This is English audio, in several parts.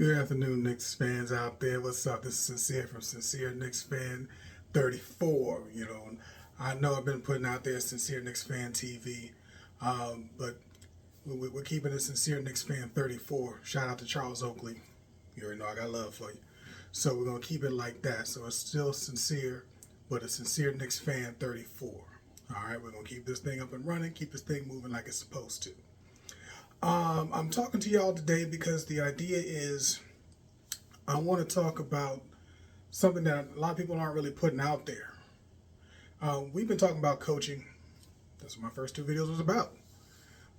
Good afternoon, Knicks fans out there. What's up? This is Sincere from Sincere Knicks Fan 34. I know I've been putting out there Sincere Knicks Fan TV, but we're keeping it Sincere Knicks Fan 34. Shout out to Charles Oakley. You already know I got love for you. So we're going to keep it like that. So it's still sincere, but it's Sincere Knicks Fan 34. All right, we're going to keep this thing up and running, keep this thing moving like it's supposed to. I'm talking to y'all today because the idea is I want to talk about something that a lot of people aren't really putting out there. We've been talking about coaching. That's what my first two videos was about.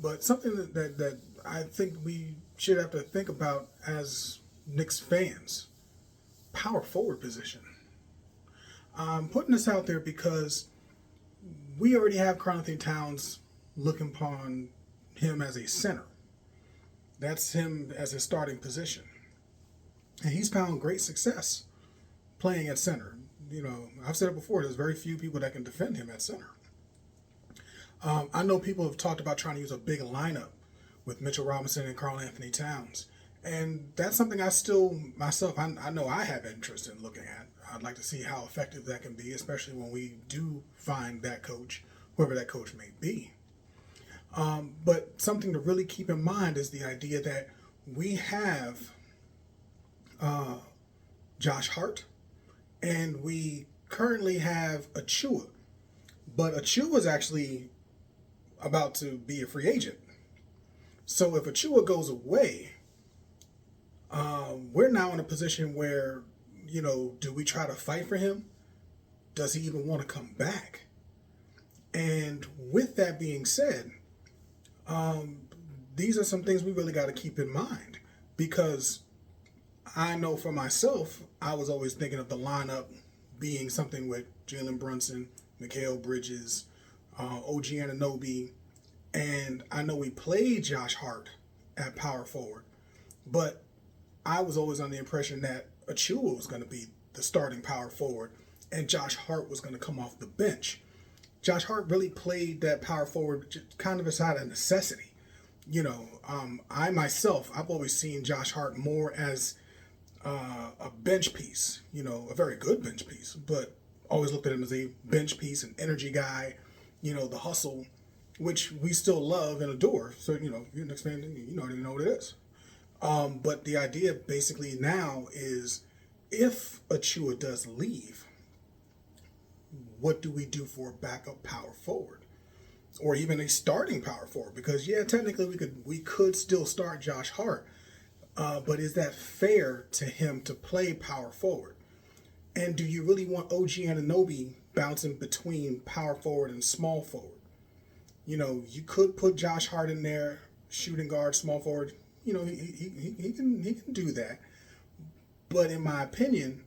But something that I think we should have to think about as Knicks fans, power forward position. I'm putting this out there because we already have Karl Anthony Towns looking upon him as a center. That's him as his starting position. And he's found great success playing at center. I've said it before, there's very few people that can defend him at center. I know people have talked about trying to use a big lineup with Mitchell Robinson and Karl Anthony Towns. And that's something I still, myself, I know I have interest in looking at. I'd like to see how effective that can be, especially when we do find that coach, whoever that coach may be. But something to really keep in mind is the idea that we have Josh Hart, and we currently have Achua. But Achua is actually about to be a free agent. So if Achua goes away, we're now in a position where, do we try to fight for him? Does he even want to come back? And with that being said, these are some things we really got to keep in mind, because I know for myself, I was always thinking of the lineup being something with Jalen Brunson, Mikal Bridges, OG Anunoby, and I know we played Josh Hart at power forward, but I was always under the impression that Achua was going to be the starting power forward and Josh Hart was going to come off the bench. Josh Hart really played that power forward kind of as out of necessity. I myself, I've always seen Josh Hart more as a bench piece, a very good bench piece, but always looked at him as a bench piece, an energy guy, the hustle, which we still love and adore. So, if you're a Knicks fan, you already know what it is. But the idea basically now is if Achua does leave, what do we do for a backup power forward? Or even a starting power forward? Because, technically we could still start Josh Hart. But is that fair to him to play power forward? And do you really want OG Anunoby bouncing between power forward and small forward? You could put Josh Hart in there, shooting guard, small forward. He can do that. But in my opinion,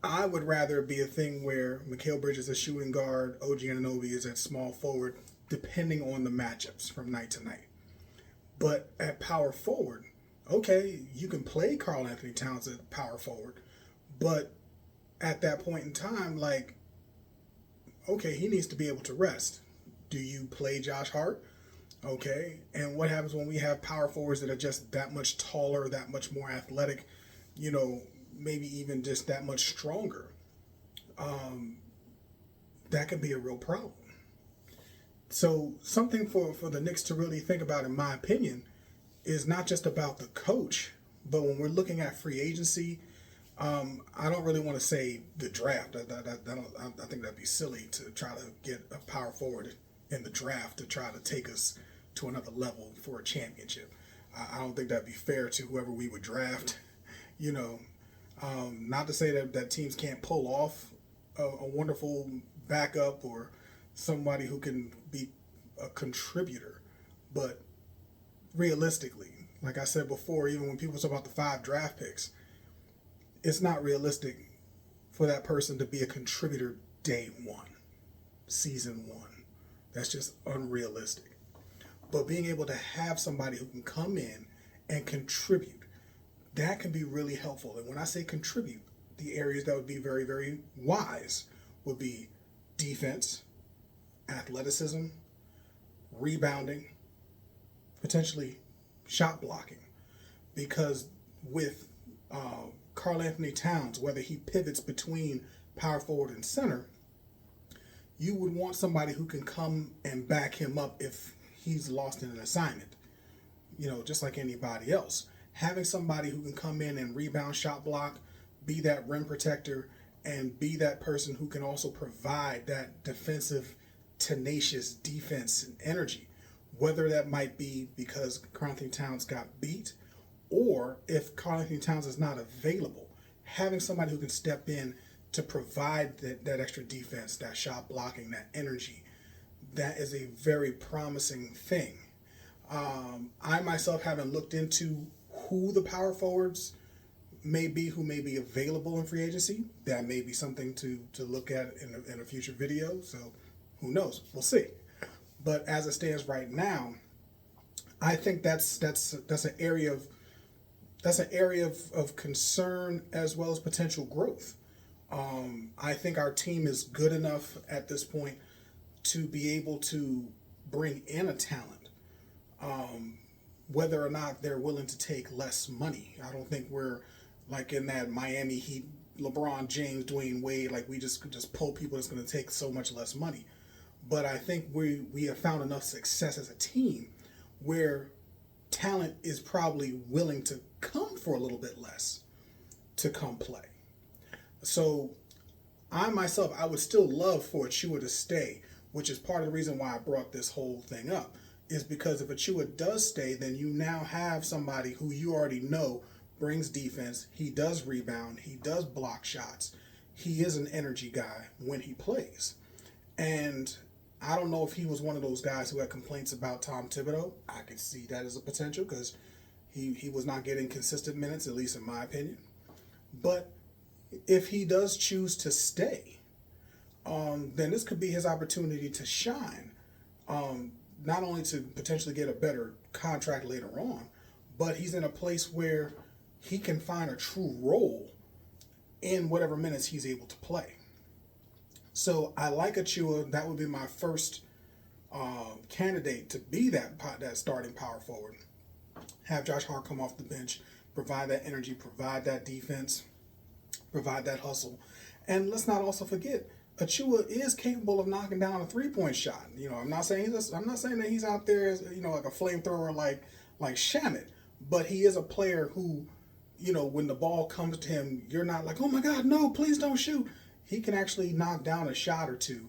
I would rather be a thing where Mikal Bridges is a shooting guard, OG Anunoby is at small forward, depending on the matchups from night to night. But at power forward, okay, you can play Karl Anthony Towns at power forward, but at that point in time, okay, he needs to be able to rest. Do you play Josh Hart? Okay, and what happens when we have power forwards that are just that much taller, that much more athletic, maybe even just that much stronger? That could be a real problem. So something for the Knicks to really think about, in my opinion, is not just about the coach, but when we're looking at free agency, I don't really want to say the draft. I think that'd be silly to try to get a power forward in the draft to try to take us to another level for a championship. I don't think that'd be fair to whoever we would draft. Not to say that teams can't pull off a wonderful backup or somebody who can be a contributor, but realistically, like I said before, even when people talk about the 5 draft picks, it's not realistic for that person to be a contributor day one, season one. That's just unrealistic. But being able to have somebody who can come in and contribute, that can be really helpful. And when I say contribute, the areas that would be very, very wise would be defense, athleticism, rebounding, potentially shot blocking. Because with Karl Anthony Towns, whether he pivots between power forward and center, you would want somebody who can come and back him up if he's lost in an assignment, just like anybody else. Having somebody who can come in and rebound, shot block, be that rim protector, and be that person who can also provide that defensive, tenacious defense and energy, whether that might be because Karl Anthony Towns got beat, or if Karl Anthony Towns is not available, having somebody who can step in to provide that extra defense, that shot blocking, that energy, that is a very promising thing. I myself haven't looked into who the power forwards may be who may be available in free agency. That may be something to look at in a future video. So who knows? We'll see. But as it stands right now, I think that's an area of concern as well as potential growth. I think our team is good enough at this point to be able to bring in a talent, whether or not they're willing to take less money. I don't think we're like in that Miami Heat, LeBron James, Dwayne Wade, like we just pull people that's going to take so much less money. But I think we have found enough success as a team where talent is probably willing to come for a little bit less to come play. So I myself, I would still love for Achua to stay, which is part of the reason why I brought this whole thing up, is because if Achua does stay, then you now have somebody who you already know brings defense, he does rebound, he does block shots, he is an energy guy when he plays. And I don't know if he was one of those guys who had complaints about Tom Thibodeau. I could see that as a potential because he was not getting consistent minutes, at least in my opinion. But if he does choose to stay, then this could be his opportunity to shine. Not only to potentially get a better contract later on, but he's in a place where he can find a true role in whatever minutes he's able to play. So I like Achua. That would be my first candidate to be that starting power forward. Have Josh Hart come off the bench, provide that energy, provide that defense, provide that hustle. And let's not also forget, Achua is capable of knocking down a three-point shot. I'm not saying that he's out there as, like a flamethrower like Shamet, but he is a player who, when the ball comes to him, you're not like, oh my God, no, please don't shoot. He can actually knock down a shot or two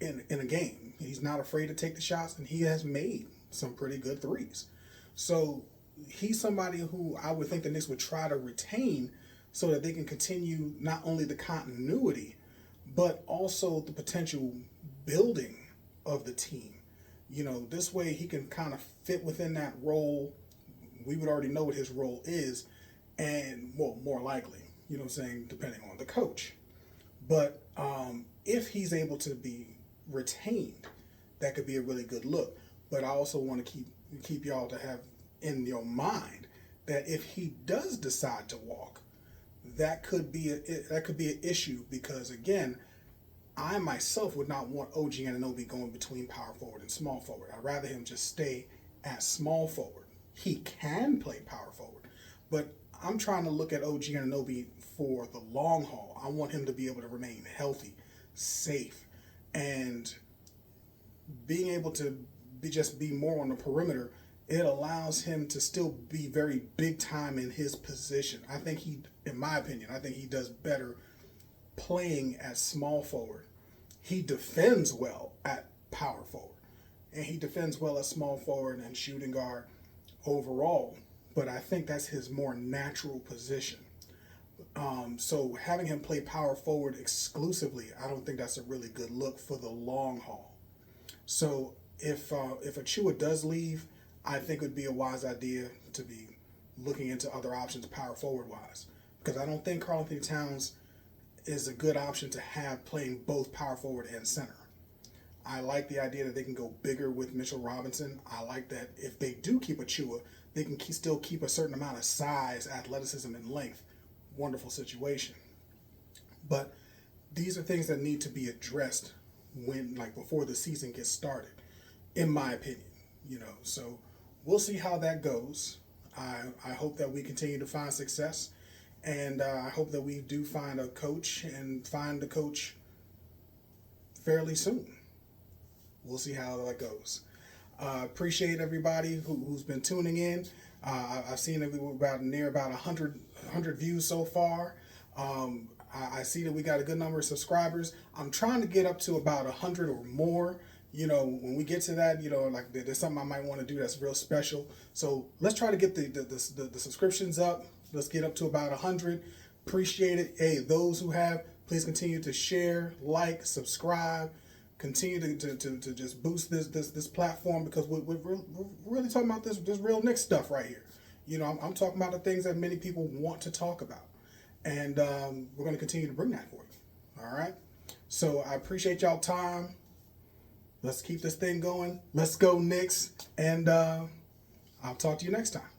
in a game. He's not afraid to take the shots, and he has made some pretty good threes. So he's somebody who I would think the Knicks would try to retain so that they can continue not only the continuity, but also the potential building of the team. This way he can kind of fit within that role. We would already know what his role is, and more likely, depending on the coach. But if he's able to be retained, that could be a really good look. But I also want to keep y'all to have in your mind that if he does decide to walk, that could be an issue, because again, I myself would not want OG Anunoby going between power forward and small forward. I'd rather him just stay at small forward. He can play power forward, but I'm trying to look at OG Anunoby for the long haul. I want him to be able to remain healthy, safe, and being able to be more on the perimeter. It allows him to still be very big time in his position. I think in my opinion, he does better playing at small forward. He defends well at power forward, and he defends well at small forward and shooting guard overall. But I think that's his more natural position. So having him play power forward exclusively, I don't think that's a really good look for the long haul. So if Achua does leave, I think it would be a wise idea to be looking into other options power forward wise, because I don't think Karl Anthony Towns is a good option to have playing both power forward and center. I like the idea that they can go bigger with Mitchell Robinson. I like that if they do keep Achua, they can still keep a certain amount of size, athleticism, and length. Wonderful situation. But these are things that need to be addressed before the season gets started, in my opinion. So we'll see how that goes. I hope that we continue to find success, And I hope that we do find a coach and find the coach fairly soon. We'll see how that goes. Appreciate everybody who's been tuning in. I've seen that we were about 100 views so far. I see that we got a good number of subscribers. I'm trying to get up to about 100 or more. You know, when we get to that, you know, like there's something I might want to do that's real special. So let's try to get the subscriptions up. Let's get up to about 100. Appreciate it. Hey, those who have, please continue to share, like, subscribe. Continue to just boost this platform, because we're really talking about this real Knicks stuff right here. You know, I'm talking about the things that many people want to talk about, and we're going to continue to bring that for you. All right. So I appreciate y'all time. Let's keep this thing going. Let's go Knicks, and I'll talk to you next time.